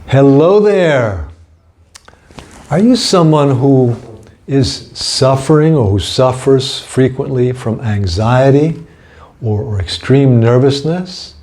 Hello there. Are you someone who is suffering or who suffers frequently from anxiety or extreme nervousness?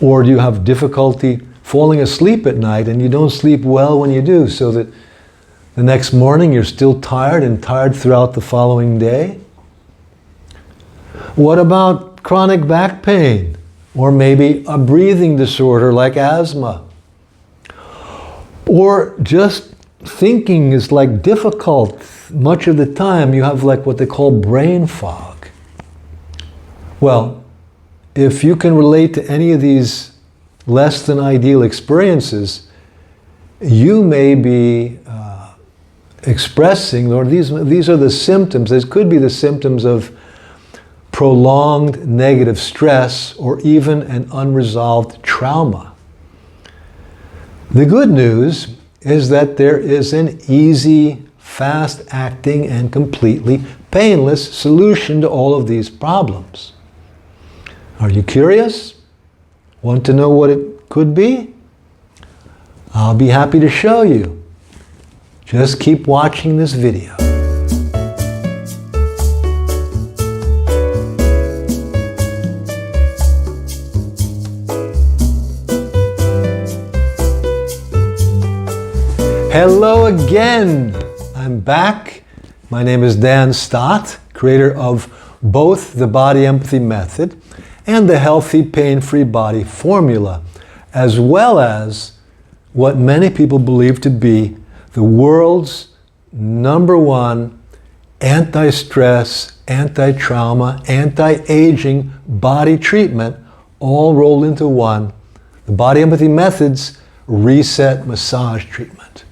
Or do you have difficulty falling asleep at night and you don't sleep well when you do, so that the next morning you're still tired and tired throughout the following day? What about chronic back pain? Or maybe a breathing disorder like asthma? Or just thinking is like difficult. Much of the time you have like what they call brain fog. Well, if you can relate to any of these less than ideal experiences, you may be expressing, or these are the symptoms. These could be the symptoms of prolonged negative stress or even an unresolved trauma. The good news is that there is an easy, fast-acting, and completely painless solution to all of these problems. Are you curious? Want to know what it could be? I'll be happy to show you. Just keep watching this video. Hello again. I'm back. My name is Dan Stodt, creator of both the Body Empathy Method and the Healthy Pain-Free Body Formula, as well as what many people believe to be the world's #1 anti-stress, anti-trauma, anti-aging body treatment, all rolled into one, the Body Empathy Method's Reset Massage Treatment.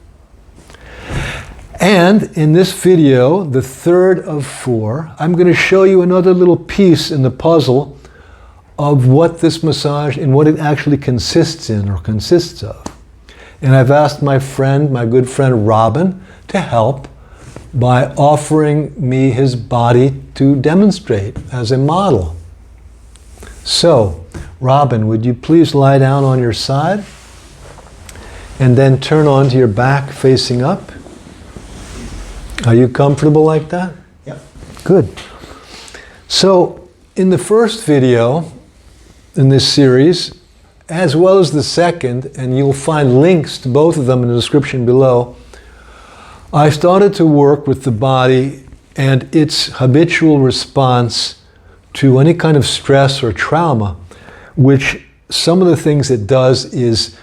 And in this video, the third of 4, I'm going to show you another little piece in the puzzle of what this massage and what it actually consists in or consists of. And I've asked my good friend Robin, to help by offering me his body to demonstrate as a model. So, Robin, would you please lie down on your side and then turn onto your back facing up? Are you comfortable like that? Yep. Good. So, in the first video in this series, as well as the second, and you'll find links to both of them in the description below, I started to work with the body and its habitual response to any kind of stress or trauma, which some of the things it does is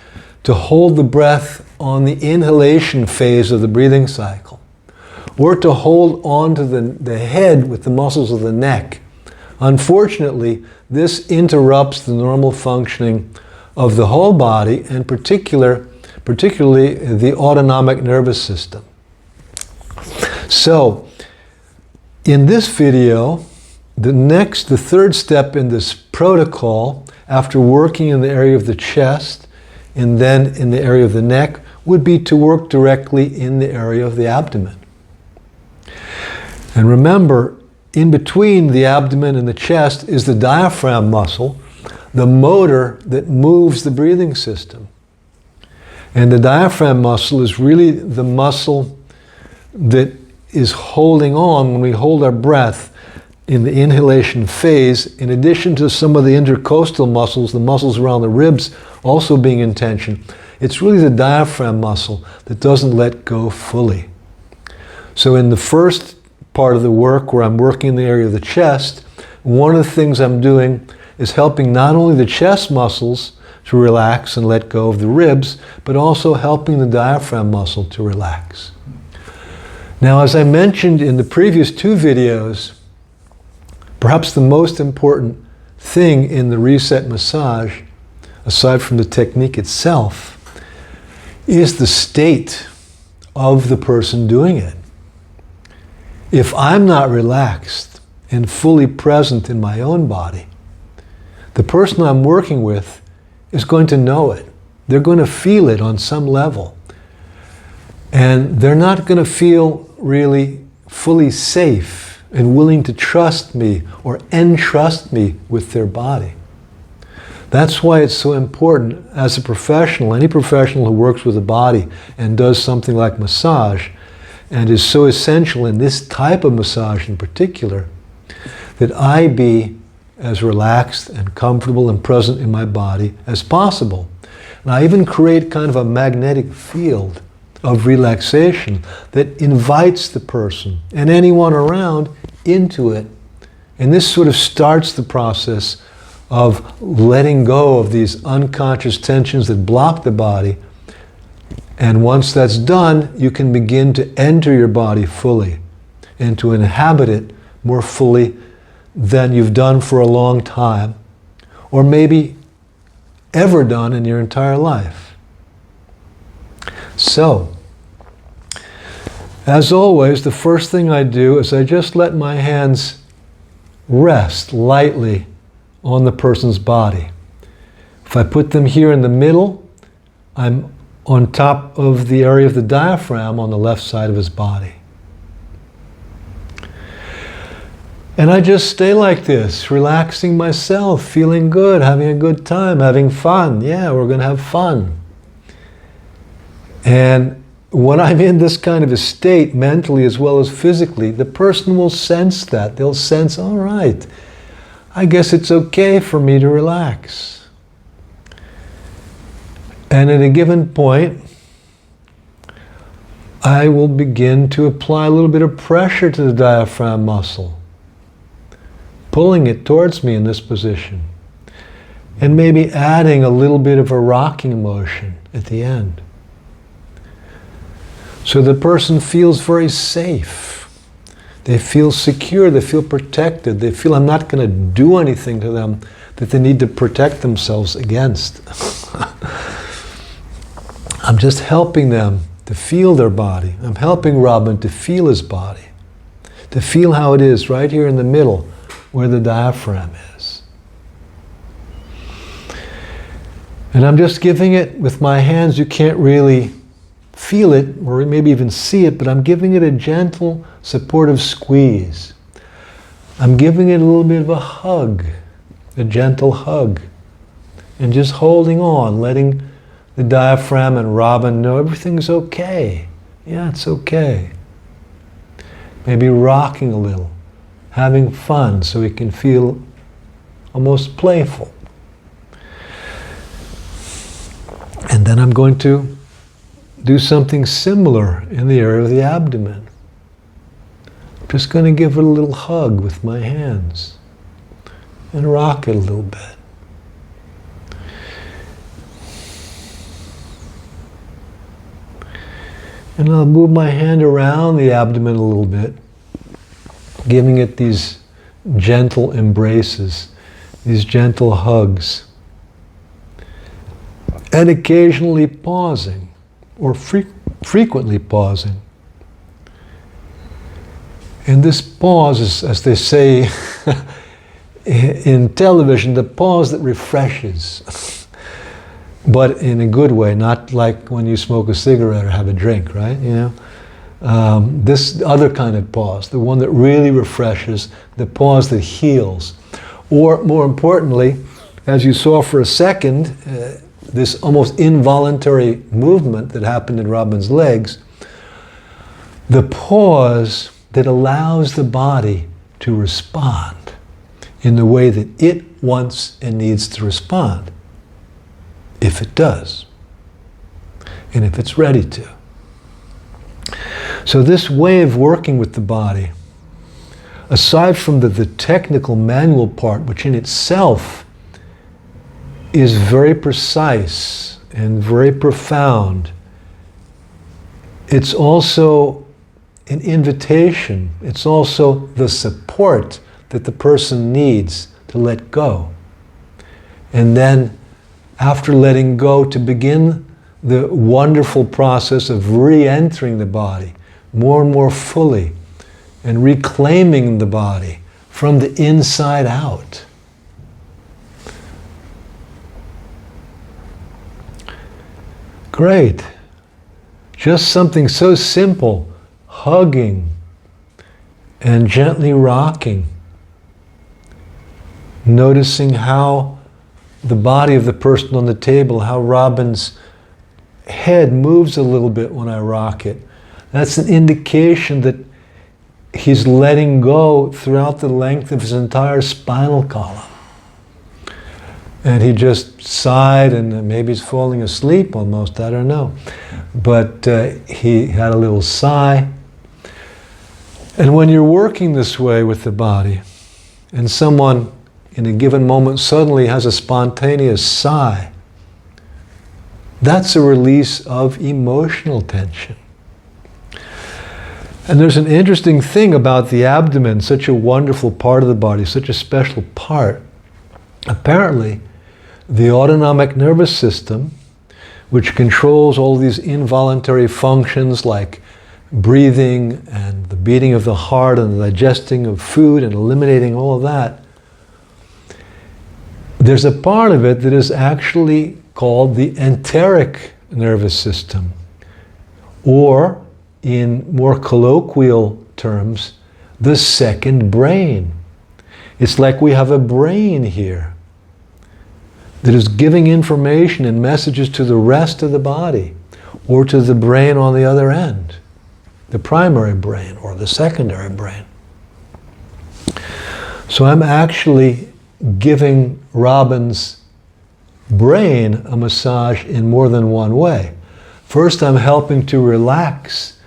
to hold the breath on the inhalation phase of the breathing cycle, or to hold on to the head with the muscles of the neck. Unfortunately, this interrupts the normal functioning of the whole body, and particularly the autonomic nervous system. So, in this video, the third step in this protocol, after working in the area of the chest and then in the area of the neck, would be to work directly in the area of the abdomen. And remember, in between the abdomen and the chest is the diaphragm muscle, the motor that moves the breathing system. And the diaphragm muscle is really the muscle that is holding on when we hold our breath in the inhalation phase, in addition to some of the intercostal muscles, the muscles around the ribs also being in tension. It's really the diaphragm muscle that doesn't let go fully. So in the first part of the work, where I'm working in the area of the chest, one of the things I'm doing is helping not only the chest muscles to relax and let go of the ribs, but also helping the diaphragm muscle to relax. Now, as I mentioned in the previous 2 videos, perhaps the most important thing in the reset massage, aside from the technique itself, is the state of the person doing it. If I'm not relaxed and fully present in my own body, the person I'm working with is going to know it. They're going to feel it on some level. And they're not going to feel really fully safe and willing to trust me or entrust me with their body. That's why it's so important as a professional, any professional who works with the body and does something like massage, and is so essential in this type of massage in particular, that I be as relaxed and comfortable and present in my body as possible. And I even create kind of a magnetic field of relaxation that invites the person and anyone around into it. And this sort of starts the process of letting go of these unconscious tensions that block the body. And once that's done, you can begin to enter your body fully and to inhabit it more fully than you've done for a long time, or maybe ever done in your entire life. So, as always, the first thing I do is I just let my hands rest lightly on the person's body. If I put them here in the middle, I'm on top of the area of the diaphragm on the left side of his body. And I just stay like this, relaxing myself, feeling good, having a good time, having fun. Yeah, we're going to have fun. And when I'm in this kind of a state, mentally as well as physically, the person will sense that. They'll sense, all right, I guess it's okay for me to relax. And at a given point, I will begin to apply a little bit of pressure to the diaphragm muscle, pulling it towards me in this position, and maybe adding a little bit of a rocking motion at the end. So the person feels very safe. They feel secure, they feel protected, they feel I'm not going to do anything to them that they need to protect themselves against. I'm just helping them to feel their body. I'm helping Robin to feel his body, to feel how it is right here in the middle where the diaphragm is. And I'm just giving it with my hands. You can't really feel it or maybe even see it, but I'm giving it a gentle, supportive squeeze. I'm giving it a little bit of a hug, a gentle hug, and just holding on, letting the diaphragm and Robin know everything's okay. Yeah, it's okay. Maybe rocking a little, having fun so he can feel almost playful. And then I'm going to do something similar in the area of the abdomen. I'm just going to give it a little hug with my hands and rock it a little bit. And I'll move my hand around the abdomen a little bit, giving it these gentle embraces, these gentle hugs, and occasionally pausing, or frequently pausing. And this pause is, as they say in television, the pause that refreshes. But in a good way, not like when you smoke a cigarette or have a drink, right? You know, this other kind of pause, the one that really refreshes, the pause that heals. Or more importantly, as you saw for a second, this almost involuntary movement that happened in Robin's legs, the pause that allows the body to respond in the way that it wants and needs to respond, if it does, and if it's ready to. So this way of working with the body, aside from the technical manual part, which in itself is very precise and very profound, it's also an invitation. It's also the support that the person needs to let go. And then, after letting go, to begin the wonderful process of re-entering the body more and more fully and reclaiming the body from the inside out. Great. Just something so simple, hugging and gently rocking. Noticing how the body of the person on the table, how Robin's head moves a little bit when I rock it. That's an indication that he's letting go throughout the length of his entire spinal column. And he just sighed, and maybe he's falling asleep almost, I don't know. But he had a little sigh. And when you're working this way with the body, and someone in a given moment suddenly has a spontaneous sigh, that's a release of emotional tension. And there's an interesting thing about the abdomen, such a wonderful part of the body, such a special part. Apparently, the autonomic nervous system, which controls all these involuntary functions like breathing and the beating of the heart and the digesting of food and eliminating all of that, there's a part of it that is actually called the enteric nervous system, or in more colloquial terms, the second brain. It's like we have a brain here that is giving information and messages to the rest of the body, or to the brain on the other end, the primary brain or the secondary brain. So I'm actually giving Robin's brain a massage in more than one way. First, I'm helping to relax,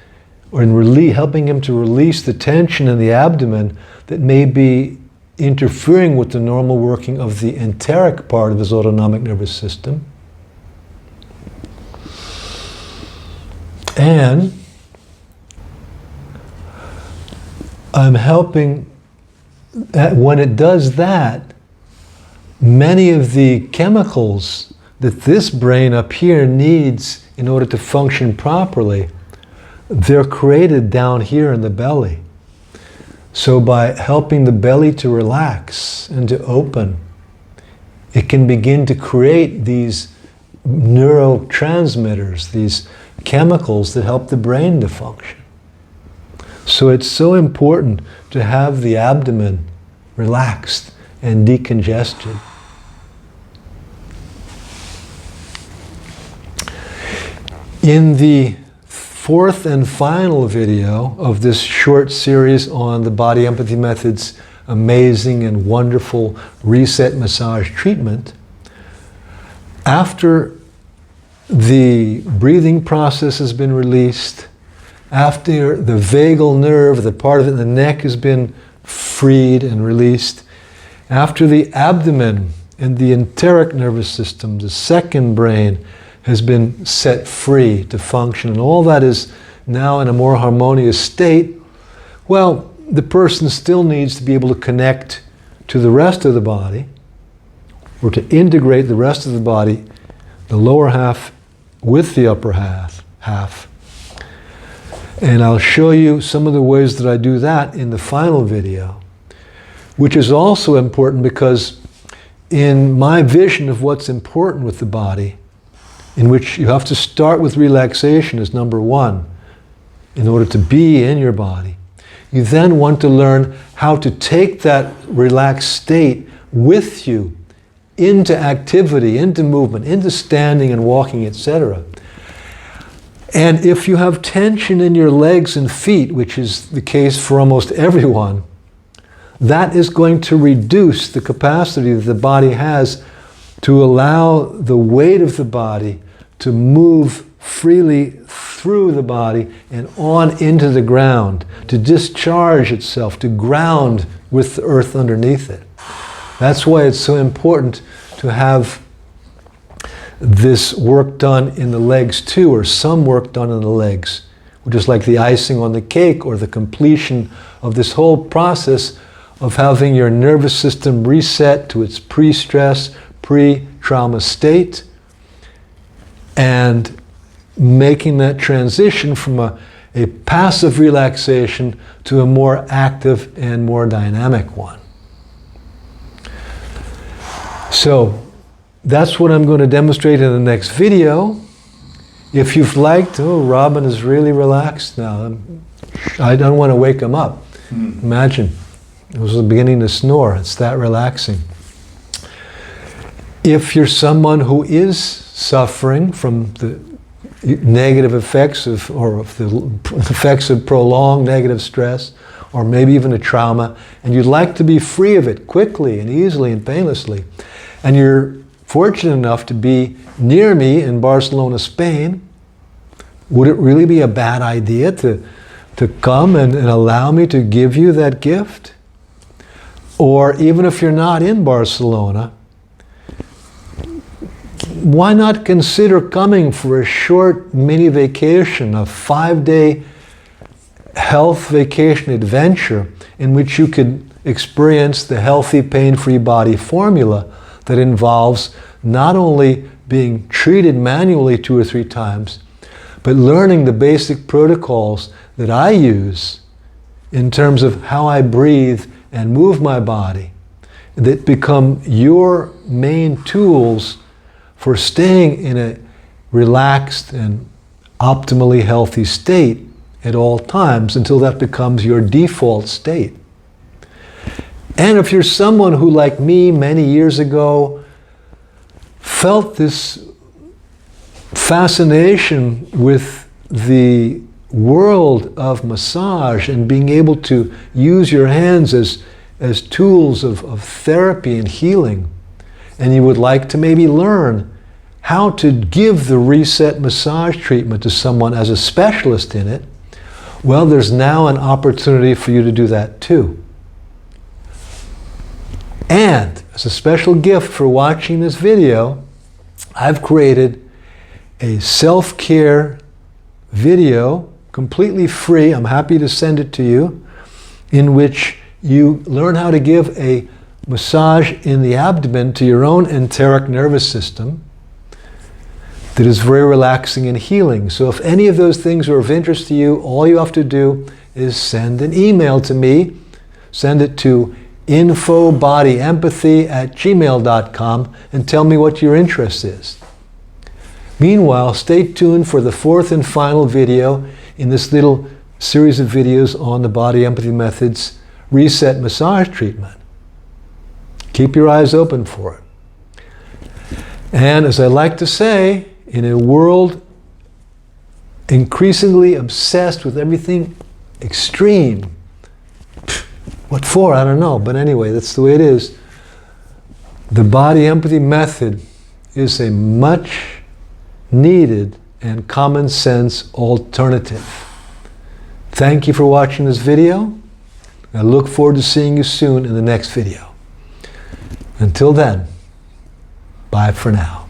or helping him to release the tension in the abdomen that may be interfering with the normal working of the enteric part of his autonomic nervous system. And I'm helping, when it does that, many of the chemicals that this brain up here needs in order to function properly, they're created down here in the belly. So by helping the belly to relax and to open, it can begin to create these neurotransmitters, these chemicals that help the brain to function. So it's so important to have the abdomen relaxed and decongested. In the fourth and final video of this short series on the Body Empathy Method's amazing and wonderful reset massage treatment, after the breathing process has been released, after the vagal nerve, the part of it in the neck, has been freed and released, after the abdomen and the enteric nervous system, the second brain, has been set free to function, and all that is now in a more harmonious state, well, the person still needs to be able to connect to the rest of the body, or to integrate the rest of the body, the lower half with the upper half. And I'll show you some of the ways that I do that in the final video, which is also important because in my vision of what's important with the body, in which you have to start with relaxation as number one in order to be in your body. You then want to learn how to take that relaxed state with you into activity, into movement, into standing and walking, etc. And if you have tension in your legs and feet, which is the case for almost everyone, that is going to reduce the capacity that the body has to allow the weight of the body to move freely through the body and on into the ground, to discharge itself, to ground with the earth underneath it. That's why it's so important to have this work done in the legs too, or some work done in the legs, which is like the icing on the cake, or the completion of this whole process of having your nervous system reset to its pre-stress, pre-trauma state, and making that transition from a passive relaxation to a more active and more dynamic one. So that's what I'm going to demonstrate in the next video. If you've liked, oh, Robin is really relaxed now. I don't want to wake him up. Imagine, it was beginning to snore. It's that relaxing. If you're someone who is suffering from the negative effects of the effects of prolonged negative stress, or maybe even a trauma, and you'd like to be free of it quickly and easily and painlessly, and you're fortunate enough to be near me in Barcelona, Spain, would it really be a bad idea to come and allow me to give you that gift? Or even if you're not in Barcelona, why not consider coming for a short mini vacation, a 5-day health vacation adventure in which you could experience the healthy, pain-free body formula that involves not only being treated manually 2 or 3 times, but learning the basic protocols that I use in terms of how I breathe and move my body, that become your main tools for staying in a relaxed and optimally healthy state at all times until that becomes your default state. And if you're someone who, like me many years ago, felt this fascination with the world of massage and being able to use your hands as tools of therapy and healing, and you would like to maybe learn how to give the reset massage treatment to someone as a specialist in it, well, there's now an opportunity for you to do that too. And as a special gift for watching this video, I've created a self-care video, completely free, I'm happy to send it to you, in which you learn how to give a massage in the abdomen to your own enteric nervous system that is very relaxing and healing. So if any of those things are of interest to you, all you have to do is send an email to me. Send it to infobodyempathy@gmail.com and tell me what your interest is. Meanwhile, stay tuned for the 4th and final video in this little series of videos on the Body Empathy Method's Reset Massage Treatment. Keep your eyes open for it. And as I like to say, in a world increasingly obsessed with everything extreme, what for? I don't know, but anyway, that's the way it is. The Body Empathy Method is a much needed and common sense alternative. Thank you for watching this video. I look forward to seeing you soon in the next video. Until then, bye for now.